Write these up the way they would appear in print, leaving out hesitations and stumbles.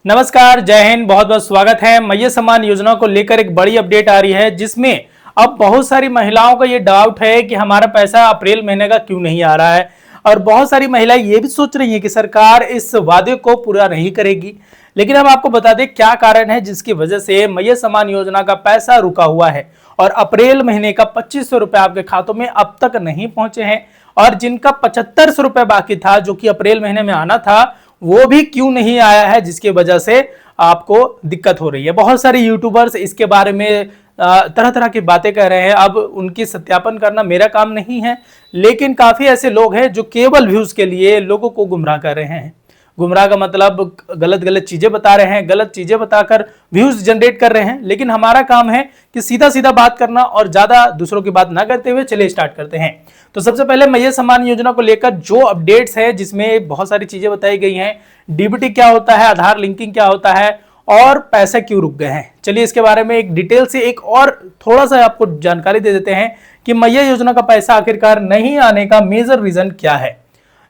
नमस्कार, जय हिंद। बहुत बहुत स्वागत है। मैया सम्मान योजना को लेकर एक बड़ी अपडेट आ रही है, जिसमें अब बहुत सारी महिलाओं का ये डाउट है कि हमारा पैसा अप्रैल महीने का क्यों नहीं आ रहा है। और बहुत सारी महिलाएं ये भी सोच रही हैं कि सरकार इस वादे को पूरा नहीं करेगी। लेकिन हम आपको बता दें क्या कारण है जिसकी वजह से मैया सम्मान योजना का पैसा रुका हुआ है और अप्रैल महीने का 2500 रुपए आपके खातों में अब तक नहीं पहुंचे हैं। और जिनका 7500 रुपए बाकी था, जो कि अप्रैल महीने में आना था, वो भी क्यों नहीं आया है, जिसकी वजह से आपको दिक्कत हो रही है। बहुत सारे यूट्यूबर्स इसके बारे में तरह तरह की बातें कह रहे हैं। अब उनकी सत्यापन करना मेरा काम नहीं है, लेकिन काफी ऐसे लोग हैं जो केवल व्यूज के लिए लोगों को गुमराह कर रहे हैं। गुमराह का मतलब गलत गलत चीजें बता रहे हैं, गलत चीजें बताकर व्यूज जनरेट कर रहे हैं। लेकिन हमारा काम है कि सीधा सीधा बात करना और ज्यादा दूसरों की बात ना करते हुए चलिए स्टार्ट करते हैं। तो सबसे पहले मैया सम्मान योजना को लेकर जो अपडेट्स है, जिसमें बहुत सारी चीजें बताई गई हैं। डीबीटी क्या होता है, आधार लिंकिंग क्या होता है और पैसे क्यों रुक गए हैं, चलिए इसके बारे में एक डिटेल से एक और थोड़ा सा आपको जानकारी दे देते हैं कि मैया योजना का पैसा आखिरकार नहीं आने का मेजर रीजन क्या है।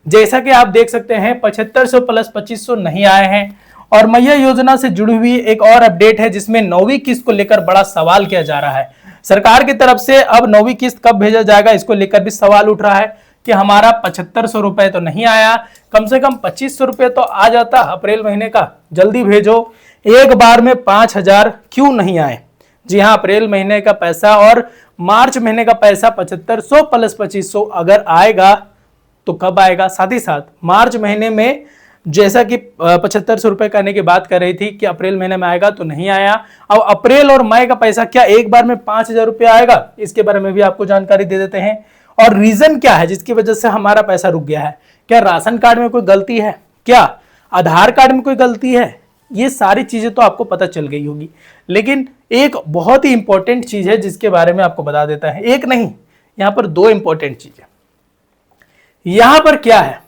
जैसा कि आप देख सकते हैं 7500 प्लस 2500 नहीं आए हैं। और मैया योजना से जुड़ी हुई एक और अपडेट है, जिसमें 9वीं किस्त को लेकर बड़ा सवाल किया जा रहा है। सरकार की तरफ से अब 9वीं किस्त कब भेजा जाएगा, इसको लेकर भी सवाल उठ रहा है कि हमारा 7500 रुपए तो नहीं आया, कम से कम 2500 रुपए तो आ जाता अप्रैल महीने का, जल्दी भेजो। एक बार में 5000 क्यों नहीं आए। जी हाँ, अप्रैल महीने का पैसा और मार्च महीने का पैसा 7500 प्लस 2500 अगर आएगा तो कब आएगा। साथ ही साथ मार्च महीने में जैसा कि 7500 रुपए करने की बात कर रही थी कि अप्रैल महीने में आएगा, तो नहीं आया। अब अप्रैल और मई का पैसा क्या एक बार में 5000 रुपया आएगा, इसके बारे में भी आपको जानकारी दे देते हैं। और रीजन क्या है जिसकी वजह से हमारा पैसा रुक गया है। क्या राशन कार्ड में कोई गलती है, क्या आधार कार्ड में कोई गलती है, ये सारी चीजें तो आपको पता चल गई होगी। लेकिन एक बहुत ही इंपॉर्टेंट चीज है जिसके बारे में आपको बता देता है। एक नहीं, यहां पर दो इंपॉर्टेंट चीजें। यहां पर क्या है,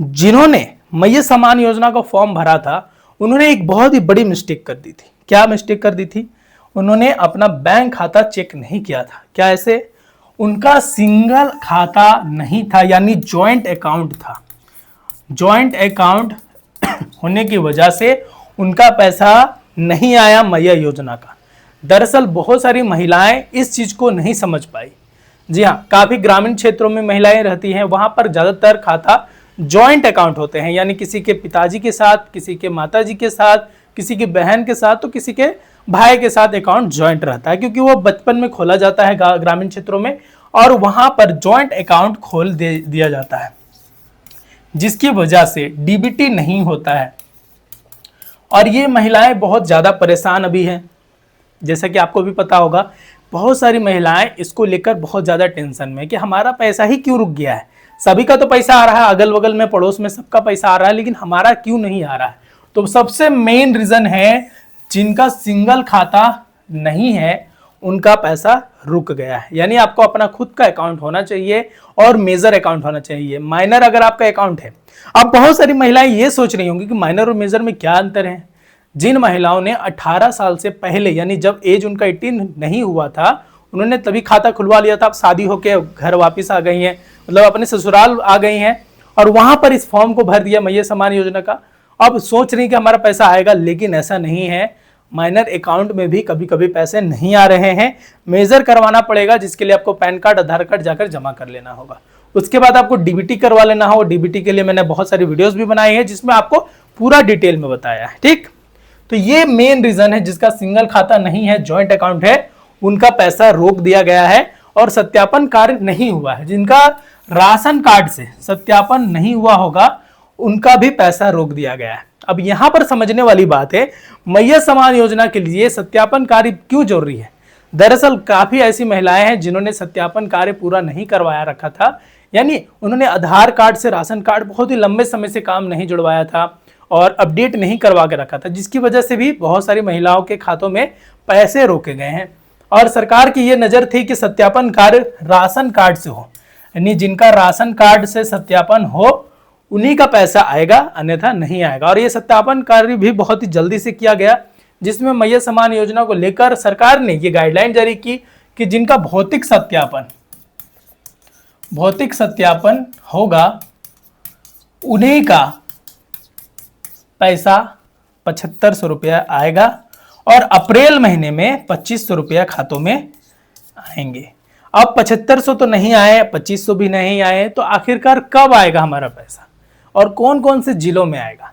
जिन्होंने मैया सम्मान योजना का फॉर्म भरा था, उन्होंने एक बहुत ही बड़ी मिस्टेक कर दी थी। क्या मिस्टेक कर दी थी? उन्होंने अपना बैंक खाता चेक नहीं किया था। क्या ऐसे? उनका सिंगल खाता नहीं था, यानी जॉइंट अकाउंट था। जॉइंट अकाउंट होने की वजह से उनका पैसा नहीं आया मैया योजना का। दरअसल बहुत सारी महिलाएं इस चीज को नहीं समझ पाई। जी हाँ, काफी ग्रामीण क्षेत्रों में महिलाएं रहती हैं, वहां पर ज्यादातर खाता जॉइंट अकाउंट होते हैं, यानी किसी के पिताजी के साथ, किसी के माताजी के साथ, किसी की बहन के साथ, तो किसी के भाई के साथ अकाउंट जॉइंट रहता है, क्योंकि वो बचपन में खोला जाता है ग्रामीण क्षेत्रों में, और वहां पर जॉइंट अकाउंट खोल दिया जाता है, जिसकी वजह से डीबीटी नहीं होता है। और ये महिलाएं बहुत ज्यादा परेशान अभी हैं। जैसा कि आपको भी पता होगा, बहुत सारी महिलाएं इसको लेकर बहुत ज्यादा टेंशन में कि हमारा पैसा ही क्यों रुक गया है। सभी का तो पैसा आ रहा है, अगल बगल में पड़ोस में सबका पैसा आ रहा है, लेकिन हमारा क्यों नहीं आ रहा है। तो सबसे मेन रीजन है, जिनका सिंगल खाता नहीं है उनका पैसा रुक गया है। यानी आपको अपना खुद का अकाउंट होना चाहिए और मेजर अकाउंट होना चाहिए। माइनर अगर आपका अकाउंट है, अब बहुत सारी महिलाएं ये सोच रही होंगी कि माइनर और मेजर में क्या अंतर है। जिन महिलाओं ने 18 साल से पहले, यानी जब एज उनका 18 नहीं हुआ था, उन्होंने तभी खाता खुलवा लिया था, अब शादी होकर घर वापस आ गई हैं, मतलब अपने ससुराल आ गई हैं, और वहां पर इस फॉर्म को भर दिया मैया सम्मान योजना का। अब सोच रही कि हमारा पैसा आएगा, लेकिन ऐसा नहीं है। माइनर अकाउंट में भी कभी कभी पैसे नहीं आ रहे हैं। मेजर करवाना पड़ेगा, जिसके लिए आपको पैन कार्ड, आधार कार्ड जाकर जमा कर लेना होगा। उसके बाद आपको डीबीटी करवा लेना हो। डीबीटी के लिए मैंने बहुत सारी वीडियोस भी बनाई है, जिसमें आपको पूरा डिटेल में बताया है। ठीक, तो ये मेन रीजन है, जिसका सिंगल खाता नहीं है, जॉइंट अकाउंट है, उनका पैसा रोक दिया गया है और सत्यापन कार्य नहीं हुआ है। जिनका राशन कार्ड से सत्यापन नहीं हुआ होगा, उनका भी पैसा रोक दिया गया है। अब यहां पर समझने वाली बात है, मैया सम्मान योजना के लिए सत्यापन कार्य क्यों जरूरी है। दरअसल काफी ऐसी महिलाएं हैं जिन्होंने सत्यापन कार्य पूरा नहीं करवाया रखा था, यानी उन्होंने आधार कार्ड से राशन कार्ड बहुत ही लंबे समय से काम नहीं जुड़वाया था और अपडेट नहीं करवा के रखा था, जिसकी वजह से भी बहुत सारी महिलाओं के खातों में पैसे रोके गए हैं। और सरकार की यह नजर थी कि सत्यापन कार्य राशन कार्ड से हो, यानी जिनका राशन कार्ड से सत्यापन हो उन्हीं का पैसा आएगा, अन्यथा नहीं आएगा। और ये सत्यापन कार्य भी बहुत ही जल्दी से किया गया, जिसमें मैया सम्मान योजना को लेकर सरकार ने ये गाइडलाइन जारी की कि जिनका भौतिक सत्यापन होगा, उन्हीं का पैसा 7500 रुपया आएगा और अप्रैल महीने में 2500 रुपया खातों में आएंगे। अब 7500 तो नहीं आए, 2500 भी नहीं आए, तो आखिरकार कब आएगा हमारा पैसा और कौन कौन से जिलों में आएगा?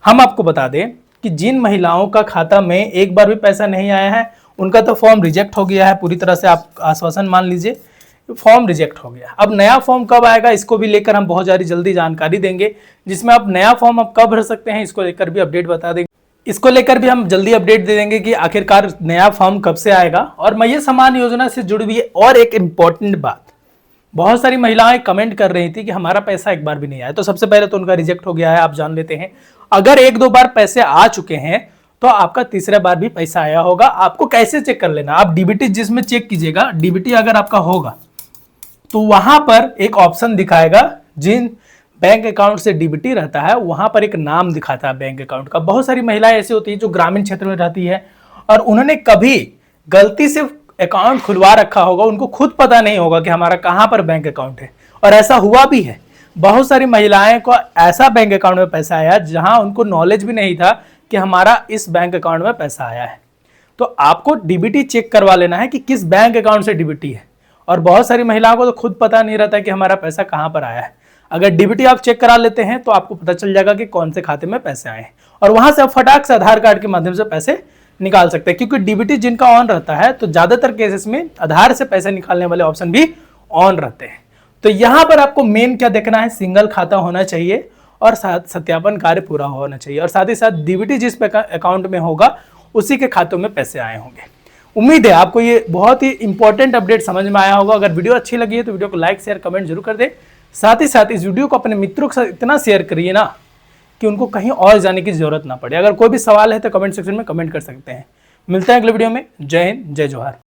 हम आपको बता दें कि जिन महिलाओं का खाता में एक बार भी पैसा नहीं आया है उनका तो फॉर्म रिजेक्ट हो गया है पूरी तरह से। आप आश्वासन मान लीजिए, फॉर्म रिजेक्ट हो गया। अब नया फॉर्म कब आएगा इसको भी लेकर हम बहुत जल्दी जानकारी देंगे, जिसमें आप नया फॉर्म आप कब भर सकते हैं इसको लेकर भी अपडेट बता देंगे। इसको लेकर भी हम जल्दी अपडेट दे देंगे कि आखिरकार नया फॉर्म कब से आएगा। और मैया सम्मान योजना से जुड़ी हुई और एक इम्पॉर्टेंट बात, बहुत सारी महिलाएं कमेंट कर रही थी कि हमारा पैसा एक बार भी नहीं आया। तो सबसे पहले तो उनका रिजेक्ट हो गया है, आप जान लेते हैं। अगर एक दो बार पैसे आ चुके हैं तो आपका तीसरा बार भी पैसा आया होगा। आपको कैसे चेक कर लेना, आप डीबीटी जिसमें चेक कीजिएगा, डीबीटी अगर आपका होगा तो वहां पर एक ऑप्शन दिखाएगा, जिन बैंक अकाउंट से डीबीटी रहता है वहां पर एक नाम दिखाता है बैंक अकाउंट का। बहुत सारी महिलाएं ऐसी होती है जो ग्रामीण क्षेत्र में रहती है और उन्होंने कभी गलती से अकाउंट खुलवा रखा होगा, उनको खुद पता नहीं होगा कि हमारा कहां पर बैंक अकाउंट है। और ऐसा हुआ भी है, बहुत सारी महिलाएं को ऐसा बैंक अकाउंट में पैसा आया जहां उनको नॉलेज भी नहीं था कि हमारा इस बैंक अकाउंट में पैसा आया है। तो आपको डीबीटी चेक करवा लेना है कि किस बैंक अकाउंट से डीबीटी है। और बहुत सारी महिलाओं को तो खुद पता नहीं रहता कि हमारा पैसा कहां पर आया है। अगर डीबीटी आप चेक करा लेते हैं तो आपको पता चल जाएगा कि कौन से खाते में पैसे आए हैं और वहां से आप फटाक से आधार कार्ड के माध्यम से पैसे निकाल सकते हैं। क्योंकि डीबीटी जिनका ऑन रहता है तो ज्यादातर केसेस में आधार से पैसे निकालने वाले ऑप्शन भी ऑन रहते हैं। तो यहां पर आपको मेन क्या देखना है, सिंगल खाता होना चाहिए और सत्यापन कार्य पूरा होना चाहिए और साथ ही साथ डीबीटी जिस अकाउंट में होगा उसी के खातों में पैसे आए होंगे। उम्मीद है आपको ये बहुत ही इंपॉर्टेंट अपडेट समझ में आया होगा। अगर वीडियो अच्छी लगी है तो वीडियो को लाइक शेयर कमेंट जरूर कर दे। साथ ही साथ इस वीडियो को अपने मित्रों के साथ इतना शेयर करिए ना कि उनको कहीं और जाने की जरूरत ना पड़े। अगर कोई भी सवाल है तो कमेंट सेक्शन में कमेंट कर सकते हैं। मिलते हैं अगले वीडियो में। जय हिंद, जय जोहार।